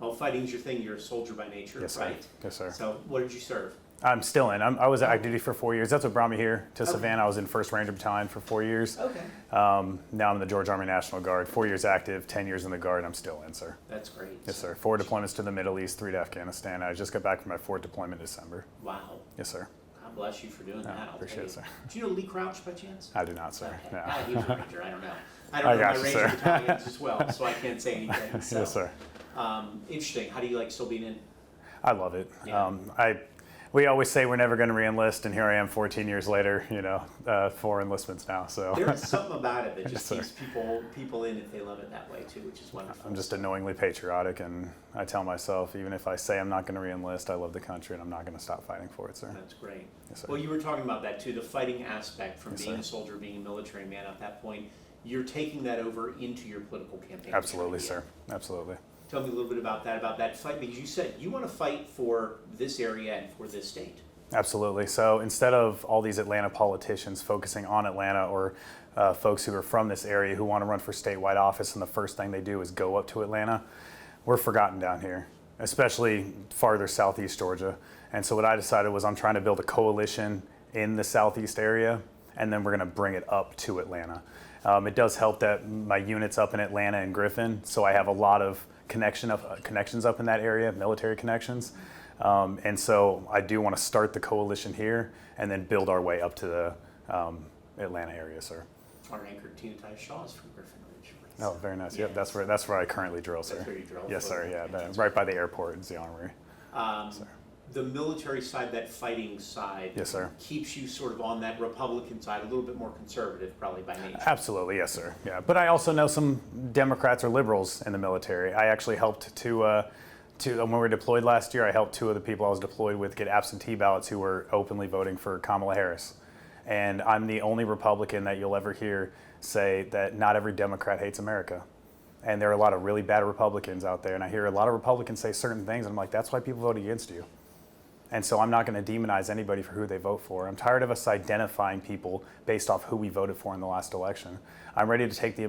Well, fighting's your thing. You're a soldier by nature, Yes, sir. right? Yes, sir. So what did you serve? I'm still in. I was at active duty for 4 years. That's what brought me here to Savannah. I was in 1st Ranger Battalion for 4 years. Okay. Now I'm in the Georgia Army National Guard. 4 years active, 10 years in the Guard. I'm still in, sir. That's great. Yes, sir. 4 deployments to the Middle East, 3 to Afghanistan. I just got back from my 4th deployment in December. Wow. Yes, sir. God bless you for doing that. I'll Appreciate tell it, you. sir. Do you know Lee Crouch by chance? I do not, sir. Okay. No. He was a Ranger. I don't know. I don't know got my you, Ranger sir. battalions as well, so I can't say anything. So, Yes, sir. Interesting. How do you like still being in? I love it. Yeah. We always say we're never going to re-enlist, and here I am 14 years later, 4 enlistments now. So There is something about it that just Yes, keeps people in if they love it that way too, which is wonderful. I'm just annoyingly patriotic, and I tell myself, even if I say I'm not going to re-enlist, I love the country, and I'm not going to stop fighting for it, sir. That's great. Yes, sir. Well, you were talking about that too, the fighting aspect from Yes, being sir. a soldier, being a military man at that point. You're taking that over into your political campaign. Absolutely, sir. Absolutely. Tell me a little bit about that fight, because you said you want to fight for this area and for this state. Absolutely. So instead of all these Atlanta politicians focusing on Atlanta, or folks who are from this area who want to run for statewide office, and the first thing they do is go up to Atlanta, we're forgotten down here, especially farther southeast Georgia. And so what I decided was I'm trying to build a coalition in the southeast area, and then we're going to bring it up to Atlanta. It does help that my unit's up in Atlanta and Griffin, so I have a lot of connections up in that area, military connections. And so I do want to start the coalition here and then build our way up to the Atlanta area, sir. Our anchor Tina Ty Shaw is from Griffin Ridge. Oh, very nice. Yeah. Yep, that's where I currently drill, sir. That's where you drill? Yes, sir. Yeah, right by the airport is the armory. Sir. The military side, that fighting side, Yes, sir. keeps you sort of on that Republican side, a little bit more conservative probably by nature. Absolutely, yes, sir. Yeah, but I also know some Democrats or liberals in the military. I actually helped to when we were deployed last year, I helped 2 of the people I was deployed with get absentee ballots who were openly voting for Kamala Harris. And I'm the only Republican that you'll ever hear say that not every Democrat hates America. And there are a lot of really bad Republicans out there, and I hear a lot of Republicans say certain things, and I'm like, that's why people vote against you. And so I'm not going to demonize anybody for who they vote for. I'm tired of us identifying people based off who we voted for in the last election. I'm ready to take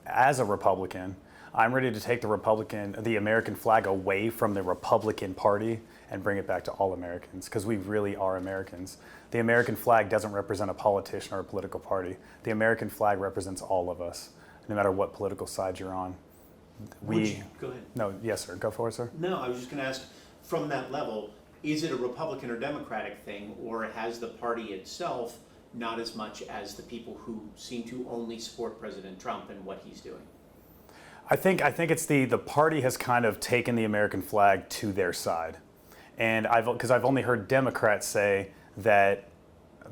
as a Republican, I'm ready to take the American flag away from the Republican Party and bring it back to all Americans, because we really are Americans. The American flag doesn't represent a politician or a political party. The American flag represents all of us, no matter what political side you're on. Go ahead. No, yes, sir. Go for it, sir. No, I was just going to ask, from that level, is it a Republican or Democratic thing, or has the party itself not as much as the people who seem to only support President Trump and what he's doing? I think it's the party has kind of taken the American flag to their side. And because I've only heard Democrats say that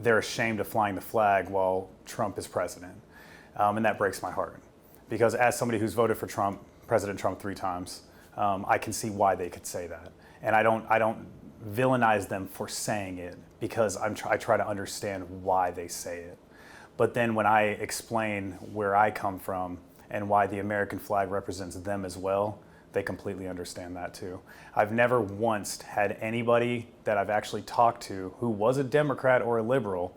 they're ashamed of flying the flag while Trump is president. And that breaks my heart. Because as somebody who's voted for President Trump 3 times, I can see why they could say that. And I don't villainize them for saying it, because I try to understand why they say it. But then when I explain where I come from and why the American flag represents them as well, they completely understand that too. I've never once had anybody that I've actually talked to who was a Democrat or a liberal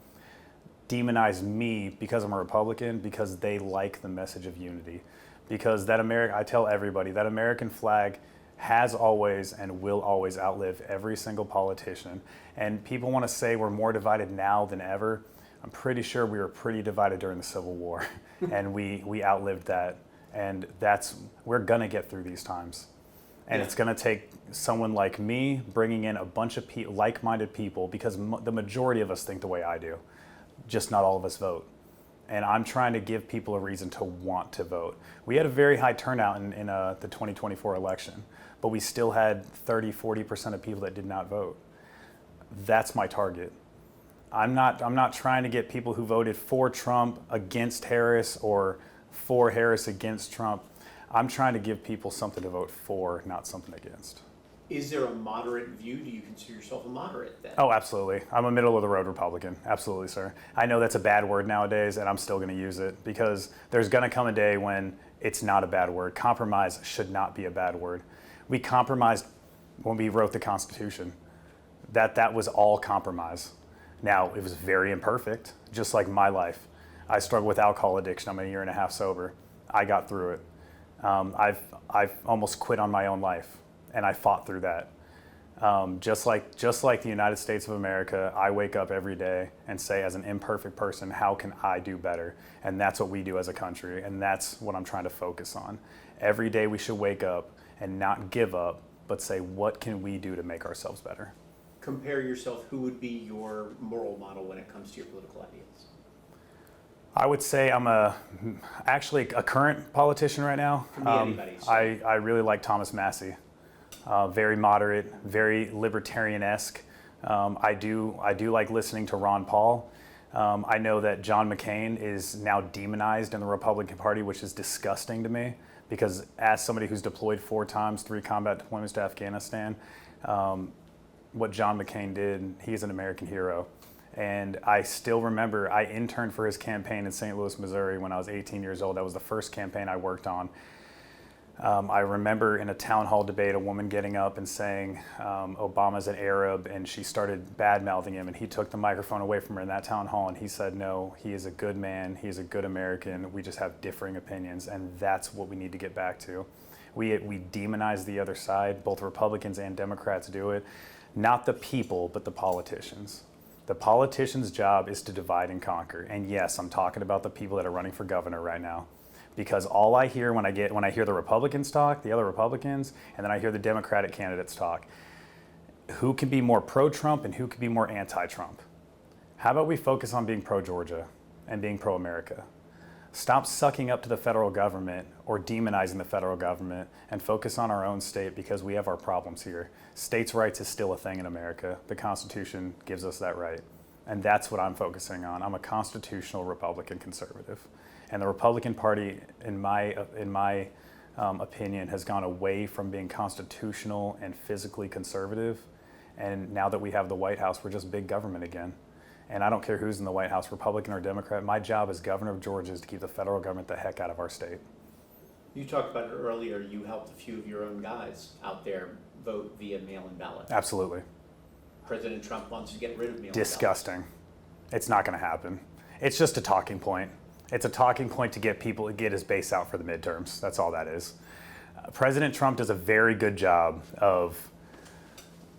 demonize me because I'm a Republican, because they like the message of unity. Because I tell everybody that American flag has always and will always outlive every single politician. And people want to say we're more divided now than ever. I'm pretty sure we were pretty divided during the Civil War, and we outlived that. And we're gonna get through these times. And It's gonna take someone like me bringing in a bunch of like-minded people, because the majority of us think the way I do, just not all of us vote. And I'm trying to give people a reason to want to vote. We had a very high turnout in the 2024 election, but we still had 30-40% of people that did not vote. That's my target. I'm not trying to get people who voted for Trump against Harris, or for Harris against Trump. I'm trying to give people something to vote for, not something against. Is there a moderate view? Do you consider yourself a moderate then? Oh, absolutely. I'm a middle of the road Republican. Absolutely, sir. I know that's a bad word nowadays, and I'm still going to use it, because there's going to come a day when it's not a bad word. Compromise should not be a bad word. We compromised when we wrote the Constitution. That was all compromise. Now, it was very imperfect, just like my life. I struggled with alcohol addiction. I'm a year and a half sober. I got through it. I've almost quit on my own life. and I fought through that. Just like the United States of America, I wake up every day and say, as an imperfect person, how can I do better? And that's what we do as a country, and that's what I'm trying to focus on. Every day we should wake up and not give up, but say, what can we do to make ourselves better? Compare yourself, who would be your moral model when it comes to your political ideals? I would say I'm actually a current politician right now. Can be anybody. So. I really like Thomas Massey. Very moderate, very libertarian-esque. I do like listening to Ron Paul. I know that John McCain is now demonized in the Republican Party, which is disgusting to me, because as somebody who's deployed 4 times, 3 combat deployments to Afghanistan, what John McCain did, he's an American hero. And I still remember I interned for his campaign in St. Louis, Missouri when I was 18 years old. That was the first campaign I worked on. I remember in a town hall debate, a woman getting up and saying, Obama's an Arab, and she started bad-mouthing him, and he took the microphone away from her in that town hall, and he said, no, he is a good man, he's a good American, we just have differing opinions, and that's what we need to get back to. We demonize the other side, both Republicans and Democrats do it, not the people, but the politicians. The politician's job is to divide and conquer, and yes, I'm talking about the people that are running for governor right now. Because all I hear when I hear the Republicans talk, the other Republicans, and then I hear the Democratic candidates talk, who can be more pro-Trump and who can be more anti-Trump? How about we focus on being pro-Georgia and being pro-America? Stop sucking up to the federal government or demonizing the federal government and focus on our own state, because we have our problems here. States' rights is still a thing in America. The Constitution gives us that right. And that's what I'm focusing on. I'm a constitutional Republican conservative. And the Republican Party, in my opinion, has gone away from being constitutional and physically conservative. And now that we have the White House, we're just big government again. And I don't care who's in the White House, Republican or Democrat. My job as governor of Georgia is to keep the federal government the heck out of our state. You talked about it earlier. You helped a few of your own guys out there vote via mail-in ballot. Absolutely. President Trump wants to get rid of mail-in Disgusting. ballots. It's not going to happen. It's just a talking point. It's a talking point to get people to get his base out for the midterms. That's all that is. President Trump does a very good job of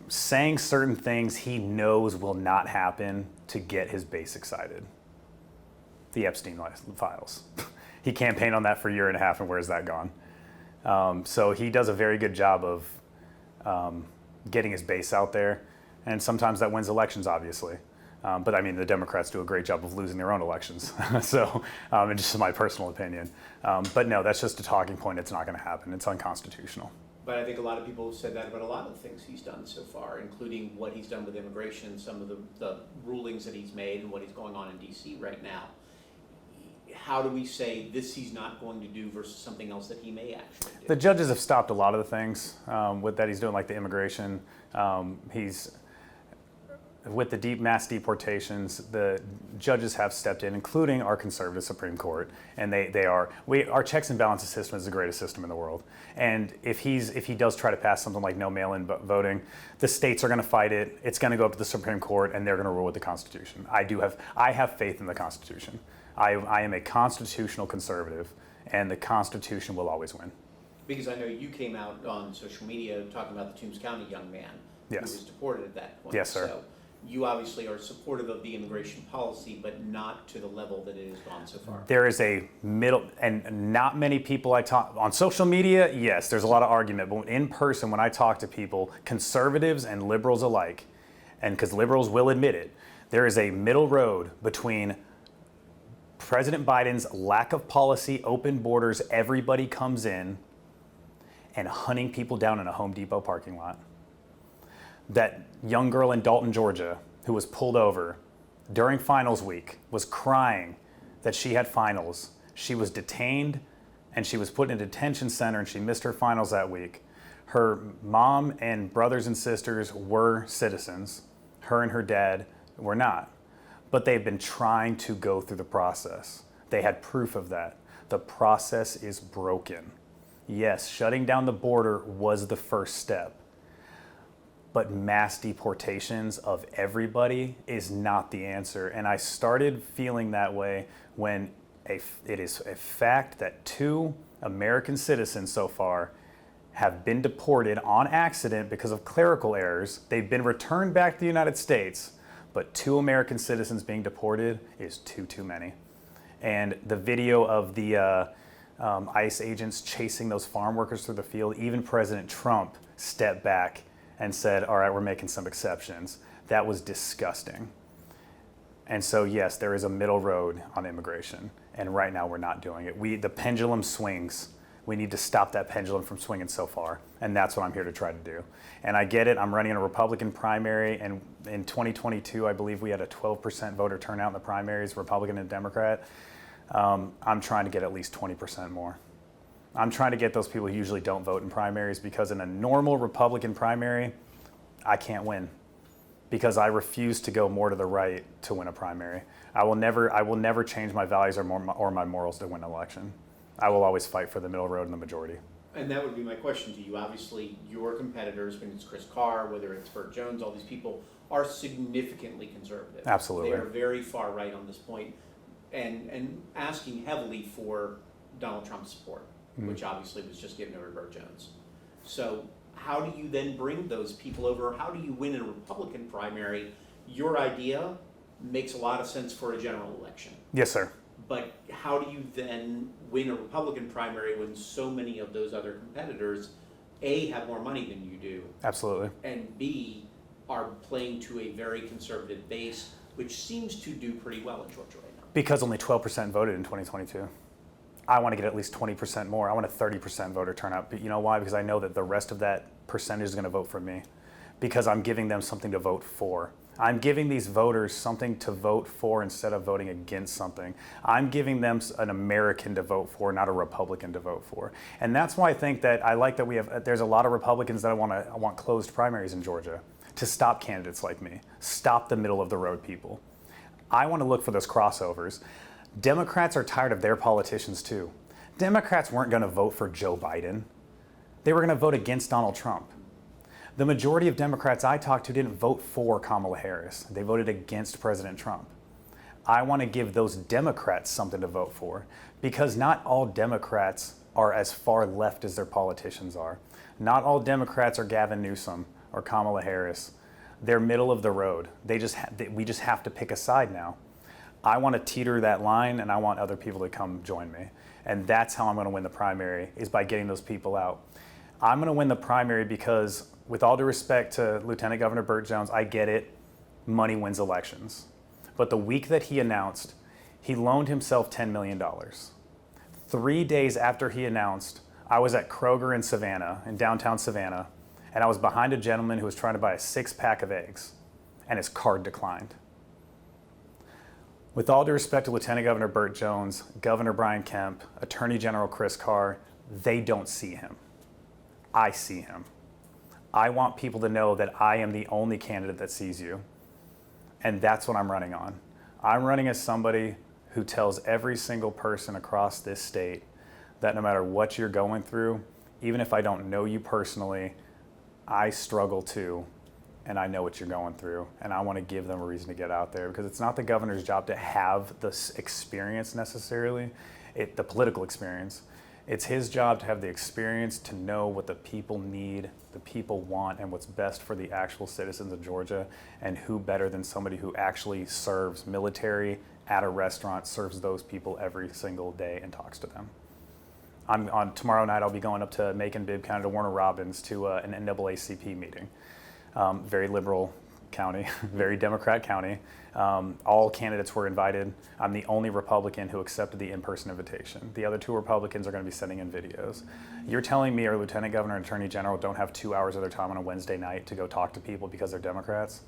saying certain things he knows will not happen to get his base excited. The Epstein files. He campaigned on that for a year and a half, and where's that gone? So he does a very good job of getting his base out there, and sometimes that wins elections, obviously. But I mean, the Democrats do a great job of losing their own elections. So, it's just my personal opinion. But no, that's just a talking point. It's not going to happen. It's unconstitutional. But I think a lot of people have said that about a lot of the things he's done so far, including what he's done with immigration, some of the rulings that he's made, and what he's going on in D.C. right now. How do we say this he's not going to do versus something else that he may actually do? The judges have stopped a lot of the things with that he's doing, like the immigration. With the deep mass deportations, the judges have stepped in, including our conservative Supreme Court, and our checks and balances system is the greatest system in the world. And if he does try to pass something like no mail-in voting, the states are going to fight it. It's going to go up to the Supreme Court, and they're going to rule with the Constitution. I have faith in the Constitution. I am a constitutional conservative, and the Constitution will always win. Because I know you came out on social media talking about the Toombs County young man Yes. who was deported at that point. Yes, sir. So you obviously are supportive of the immigration policy, but not to the level that it has gone so far. There is a middle, and not many people I talk on social media. Yes, there's a lot of argument, but in person, when I talk to people, conservatives and liberals alike, and because liberals will admit it, there is a middle road between President Biden's lack of policy, open borders, everybody comes in, and hunting people down in a Home Depot parking lot. That young girl in Dalton, Georgia, who was pulled over during finals week, was crying that she had finals. She was detained and she was put in a detention center, and she missed her finals that week. Her mom and brothers and sisters were citizens. Her and her dad were not. But they've been trying to go through the process. They had proof of that. The process is broken. Yes, shutting down the border was the first step. But mass deportations of everybody is not the answer. And I started feeling that way when it is a fact that 2 American citizens so far have been deported on accident because of clerical errors. They've been returned back to the United States, but 2 American citizens being deported is too many. And the video of the ICE agents chasing those farm workers through the field, even President Trump stepped back and said, all right, we're making some exceptions. That was disgusting. And so, yes, there is a middle road on immigration. And right now we're not doing it. The pendulum swings. We need to stop that pendulum from swinging so far. And that's what I'm here to try to do. And I get it. I'm running in a Republican primary. And in 2022, I believe we had a 12% voter turnout in the primaries, Republican and Democrat. I'm trying to get at least 20% more. I'm trying to get those people who usually don't vote in primaries, because in a normal Republican primary, I can't win, because I refuse to go more to the right to win a primary. I will never change my values or my morals to win an election. I will always fight for the middle road and the majority. And that would be my question to you. Obviously, your competitors, when it's Chris Carr, whether it's Burt Jones, all these people are significantly conservative. Absolutely. They are very far right on this point, and asking heavily for Donald Trump's support, which obviously was just given over to Burt Jones. So how do you then bring those people over? How do you win in a Republican primary? Your idea makes a lot of sense for a general election. Yes, sir. But how do you then win a Republican primary when so many of those other competitors, A, have more money than you do, Absolutely. and B, are playing to a very conservative base, which seems to do pretty well in Georgia right now? Because only 12% voted in 2022. I want to get at least 20% more. I want a 30% voter turnout. But you know why? Because I know that the rest of that percentage is going to vote for me, because I'm giving them something to vote for. I'm giving these voters something to vote for instead of voting against something. I'm giving them an American to vote for, not a Republican to vote for. And that's why I think that I like that there's a lot of Republicans that I want closed primaries in Georgia, to stop candidates like me, stop the middle of the road people. I want to look for those crossovers. Democrats are tired of their politicians too. Democrats weren't going to vote for Joe Biden. They were going to vote against Donald Trump. The majority of Democrats I talked to didn't vote for Kamala Harris. They voted against President Trump. I want to give those Democrats something to vote for, because not all Democrats are as far left as their politicians are. Not all Democrats are Gavin Newsom or Kamala Harris. They're middle of the road. We just have to pick a side now. I want to teeter that line, and I want other people to come join me. And that's how I'm going to win the primary, is by getting those people out. I'm going to win the primary because, with all due respect to Lieutenant Governor Burt Jones, I get it, money wins elections. But the week that he announced, he loaned himself $10 million. 3 days after he announced, I was at Kroger in Savannah, in downtown Savannah, and I was behind a gentleman who was trying to buy a 6-pack of eggs, and his card declined. With all due respect to Lieutenant Governor Burt Jones, Governor Brian Kemp, Attorney General Chris Carr, they don't see him. I see him. I want people to know that I am the only candidate that sees you. And that's what I'm running on. I'm running as somebody who tells every single person across this state that no matter what you're going through, even if I don't know you personally, I struggle too. And I know what you're going through, and I want to give them a reason to get out there, because it's not the governor's job to have this experience necessarily, the political experience. It's his job to have the experience to know what the people need, the people want, and what's best for the actual citizens of Georgia. And who better than somebody who actually serves military at a restaurant, serves those people every single day and talks to them. On tomorrow night, I'll be going up to Macon-Bibb County to Warner Robins to an NAACP meeting. Very liberal county, very Democrat county. All candidates were invited. I'm the only Republican who accepted the in-person invitation. The other 2 Republicans are going to be sending in videos. You're telling me our Lieutenant Governor and Attorney General don't have 2 hours of their time on a Wednesday night to go talk to people because they're Democrats?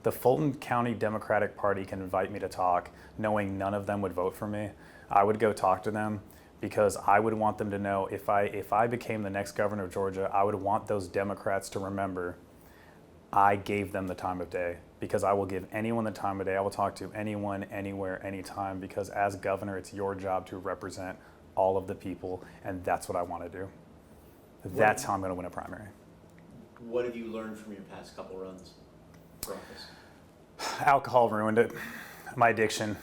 The Fulton County Democratic Party can invite me to talk, knowing none of them would vote for me. I would go talk to them, because I would want them to know if I became the next governor of Georgia, I would want those Democrats to remember I gave them the time of day, because I will give anyone the time of day. I will talk to anyone, anywhere, anytime, because as governor, it's your job to represent all of the people, and that's what I want to do. That's how I'm going to win a primary. What have you learned from your past couple runs for office? Alcohol ruined it. My addiction.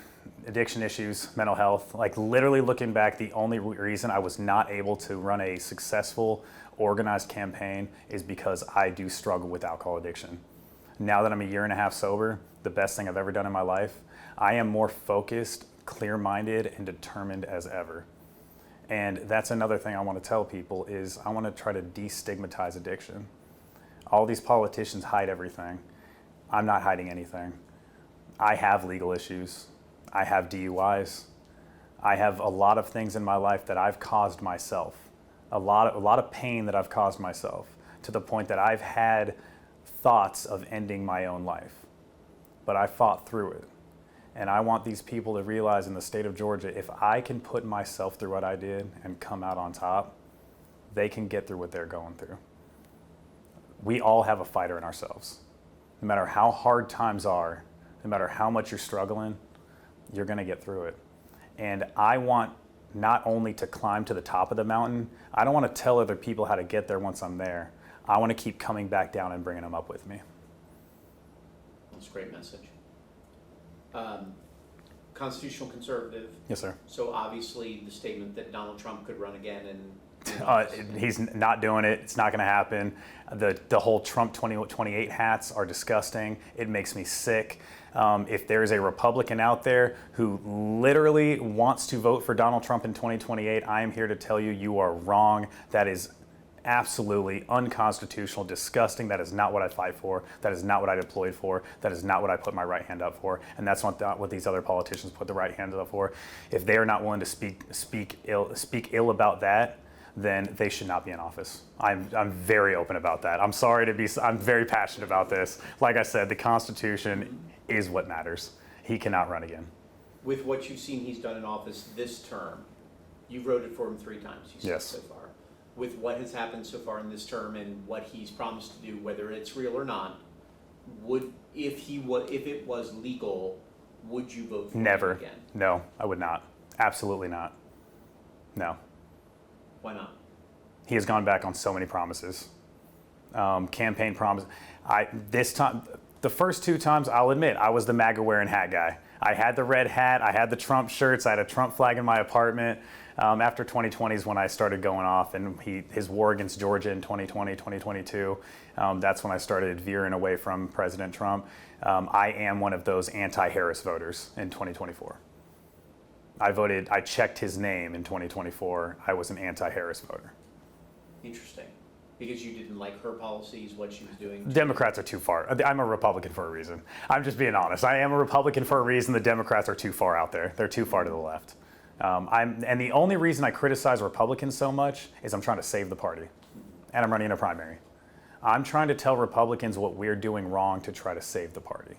addiction issues, mental health. Like literally looking back, the only reason I was not able to run a successful, organized campaign is because I do struggle with alcohol addiction. Now that I'm a year and a half sober, the best thing I've ever done in my life, I am more focused, clear-minded, and determined as ever. And that's another thing I want to tell people is I want to try to destigmatize addiction. All these politicians hide everything. I'm not hiding anything. I have legal issues. I have DUIs. I have a lot of things in my life that I've caused myself. A lot of pain that I've caused myself to the point that I've had thoughts of ending my own life. But I fought through it. And I want these people to realize in the state of Georgia, if I can put myself through what I did and come out on top, they can get through what they're going through. We all have a fighter in ourselves. No matter how hard times are, no matter how much you're struggling, you're going to get through it. And I want not only to climb to the top of the mountain, I don't want to tell other people how to get there once I'm there. I want to keep coming back down and bringing them up with me. That's a great message. Constitutional conservative. Yes, sir. So obviously the statement that Donald Trump could run again and He's not doing it. It's not going to happen. The whole Trump 2028 hats are disgusting. It makes me sick. If there's a Republican out there who literally wants to vote for Donald Trump in 2028, I am here to tell you, you are wrong. That is absolutely unconstitutional, disgusting. That is not what I fight for. That is not what I deployed for. That is not what I put my right hand up for. And that's not what these other politicians put the right hand up for. If they are not willing to speak ill about that, then they should not be in office. I'm very open about that. I'm very passionate about this. Like I said, the Constitution is what matters. He cannot run again. With what you've seen he's done in office this term, you've voted for him 3 times, you said. Yes. So far. With what has happened so far in this term and what he's promised to do, whether it's real or not, if it was legal, would you vote for Never. him again? No, I would not. Absolutely not. No. Why not? He has gone back on so many promises, campaign promises. This time, the first 2 times, I'll admit, I was the MAGA wearing hat guy. I had the red hat, I had the Trump shirts, I had a Trump flag in my apartment. After 2020 is when I started going off, and his war against Georgia in 2020, 2022, that's when I started veering away from President Trump. I am one of those anti-Harris voters in 2024. I checked his name in 2024. I was an anti-Harris voter. Interesting. Because you didn't like her policies, what she was doing? Democrats are too far. I'm a Republican for a reason. I'm just being honest. I am a Republican for a reason. The Democrats are too far out there. They're too far to the left. And the only reason I criticize Republicans so much is I'm trying to save the party. And I'm running a primary. I'm trying to tell Republicans what we're doing wrong to try to save the party.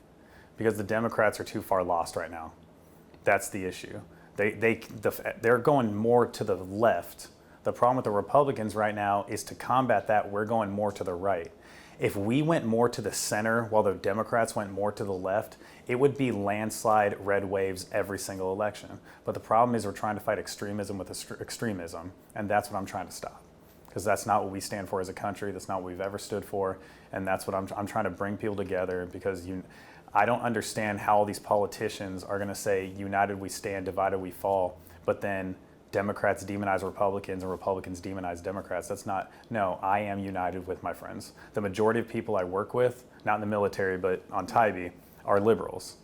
Because the Democrats are too far lost right now. That's the issue. They're going more to the left. The problem with the Republicans right now is to combat that, we're going more to the right. If we went more to the center while the Democrats went more to the left, it would be landslide red waves every single election. But the problem is we're trying to fight extremism with extremism, and that's what I'm trying to stop. Because that's not what we stand for as a country, that's not what we've ever stood for, and that's what I'm trying to bring people together because I don't understand how all these politicians are going to say, united we stand, divided we fall, but then Democrats demonize Republicans and Republicans demonize Democrats. No, I am united with my friends. The majority of people I work with, not in the military, but on Tybee, are liberals.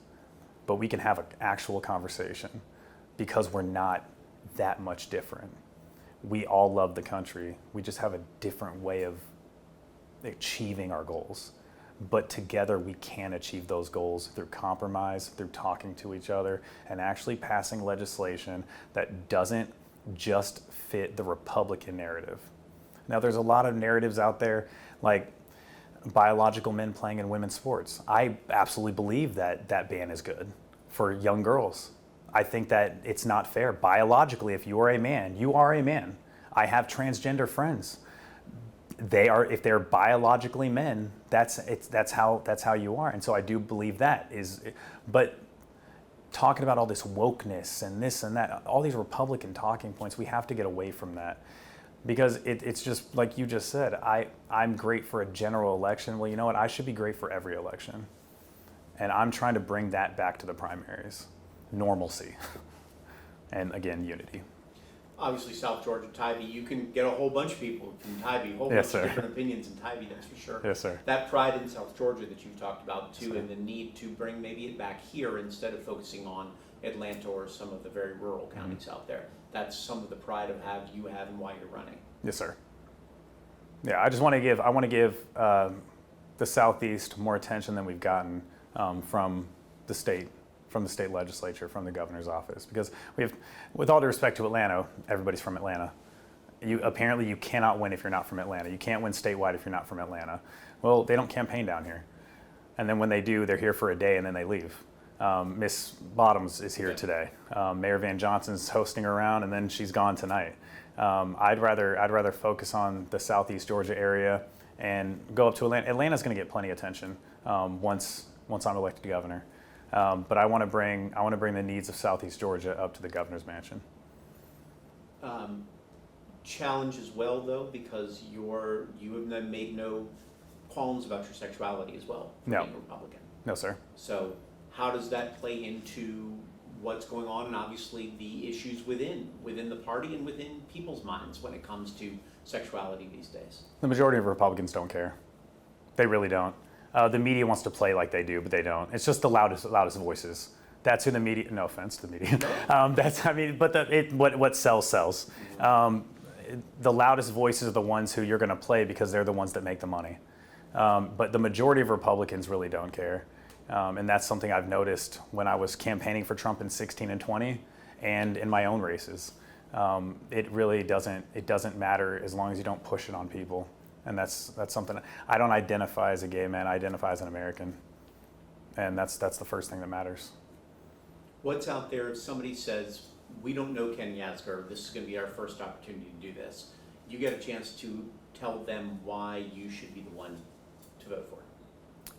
But we can have an actual conversation because we're not that much different. We all love the country. We just have a different way of achieving our goals. But together we can achieve those goals through compromise, through talking to each other, and actually passing legislation that doesn't just fit the Republican narrative. Now there's a lot of narratives out there like biological men playing in women's sports. I absolutely believe that that ban is good for young girls. I think that it's not fair. Biologically, if you are a man, you are a man. I have transgender friends. If they're biologically men, that's how you are. And so I do believe that is, but talking about all this wokeness and this and that, all these Republican talking points, we have to get away from that. Because it's just like you just said, I'm great for a general election. Well, you know what? I should be great for every election. And I'm trying to bring that back to the primaries. normalcy and, again, unity. Obviously, South Georgia, Tybee, you can get a whole bunch of people in Tybee, a whole Yes, bunch of sir. different opinions in Tybee, that's for sure. Yes, sir. That pride in South Georgia that you've talked about too, Yes, sir. and the need to bring maybe it back here instead of focusing on Atlanta or some of the very rural counties out there. That's some of the pride of you have and why you're running. Yes, sir. Yeah, I want to give the Southeast more attention than we've gotten from the state legislature, from the governor's office, because we have, with all due respect to Atlanta, everybody's from Atlanta. Apparently you cannot win if you're not from Atlanta. You can't win statewide if you're not from Atlanta. Well, they don't campaign down here, and then when they do, they're here for a day and then they leave. Miss Bottoms is here today. Mayor Van Johnson's hosting her around, and then she's gone tonight. I'd rather focus on the Southeast Georgia area and go up to Atlanta. Atlanta's going to get plenty of attention once I'm elected governor. But I want to bring the needs of Southeast Georgia up to the governor's mansion. Challenge as well, though, because you have made no qualms about your sexuality as well. No. Being a Republican. No, sir. So how does that play into what's going on, and obviously the issues within the party and within people's minds when it comes to sexuality these days? The majority of Republicans don't care. They really don't. The media wants to play like they do, but they don't. It's just the loudest voices. That's who the media. No offense to the media. But what sells. The loudest voices are the ones who you're going to play because they're the ones that make the money. But the majority of Republicans really don't care. And that's something I've noticed when I was campaigning for Trump in 16 and 20 and in my own races. It really doesn't matter as long as you don't push it on people. And that's something. I don't identify as a gay man, I identify as an American. And that's the first thing that matters. What's out there if somebody says, we don't know Ken Yasgur, this is going to be our first opportunity to do this, you get a chance to tell them why you should be the one to vote for?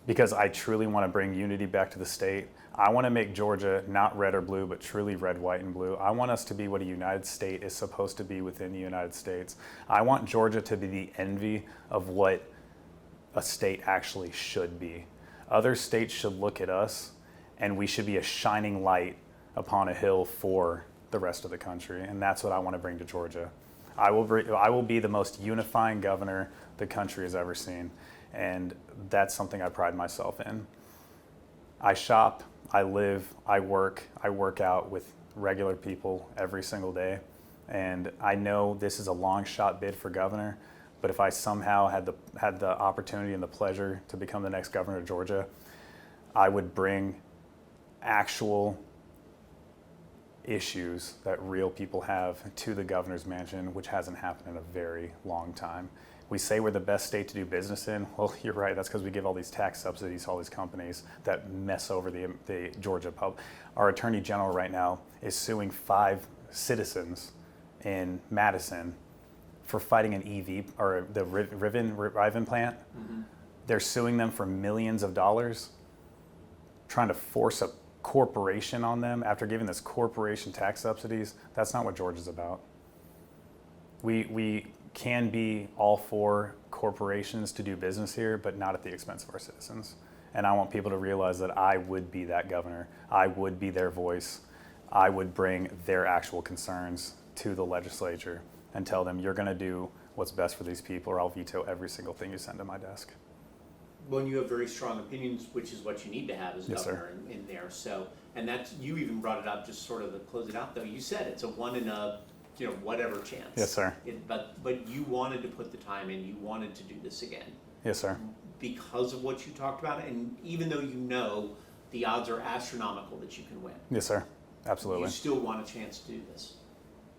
Because I truly want to bring unity back to the state. I want to make Georgia not red or blue, but truly red, white, and blue. I want us to be what a united state is supposed to be within the United States. I want Georgia to be the envy of what a state actually should be. Other states should look at us, and we should be a shining light upon a hill for the rest of the country, and that's what I want to bring to Georgia. I will be the most unifying governor the country has ever seen, and that's something I pride myself in. I shop, I live, I work out with regular people every single day, and I know this is a long shot bid for governor, but if I somehow had the opportunity and the pleasure to become the next governor of Georgia, I would bring actual issues that real people have to the governor's mansion, which hasn't happened in a very long time. We say we're the best state to do business in. Well, you're right. That's because we give all these tax subsidies to all these companies that mess over the Georgia pub. Our attorney general right now is suing 5 citizens in Madison for fighting an EV or the Riven plant. Mm-hmm. They're suing them for millions of dollars, trying to force a corporation on them after giving this corporation tax subsidies. That's not what Georgia's about. We can be all for corporations to do business here, but not at the expense of our citizens. And I want people to realize that I would be that governor. I would be their voice. I would bring their actual concerns to the legislature and tell them, you're going to do what's best for these people, or I'll veto every single thing you send to my desk. Well, you have very strong opinions, which is what you need to have as Yes, governor in there. So, and that's, you even brought it up just sort of to close it out, though. You said it's a one in a, whatever chance. Yes, sir. But you wanted to put the time in. You wanted to do this again. Yes, sir. Because of what you talked about, and even though you know the odds are astronomical that you can win. Yes, sir. Absolutely. You still want a chance to do this,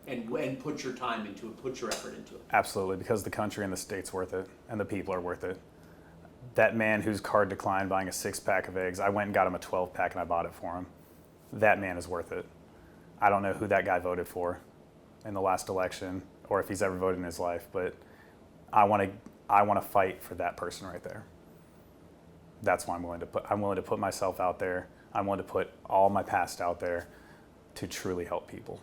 and put your time into it, put your effort into it. Absolutely, because the country and the state's worth it, and the people are worth it. That man whose card declined buying a 6-pack of eggs, I went and got him a 12-pack and I bought it for him. That man is worth it. I don't know who that guy voted for in the last election, or if he's ever voted in his life, but I want to fight for that person right there. That's why I'm willing to put myself out there. I'm willing to put all my past out there to truly help people.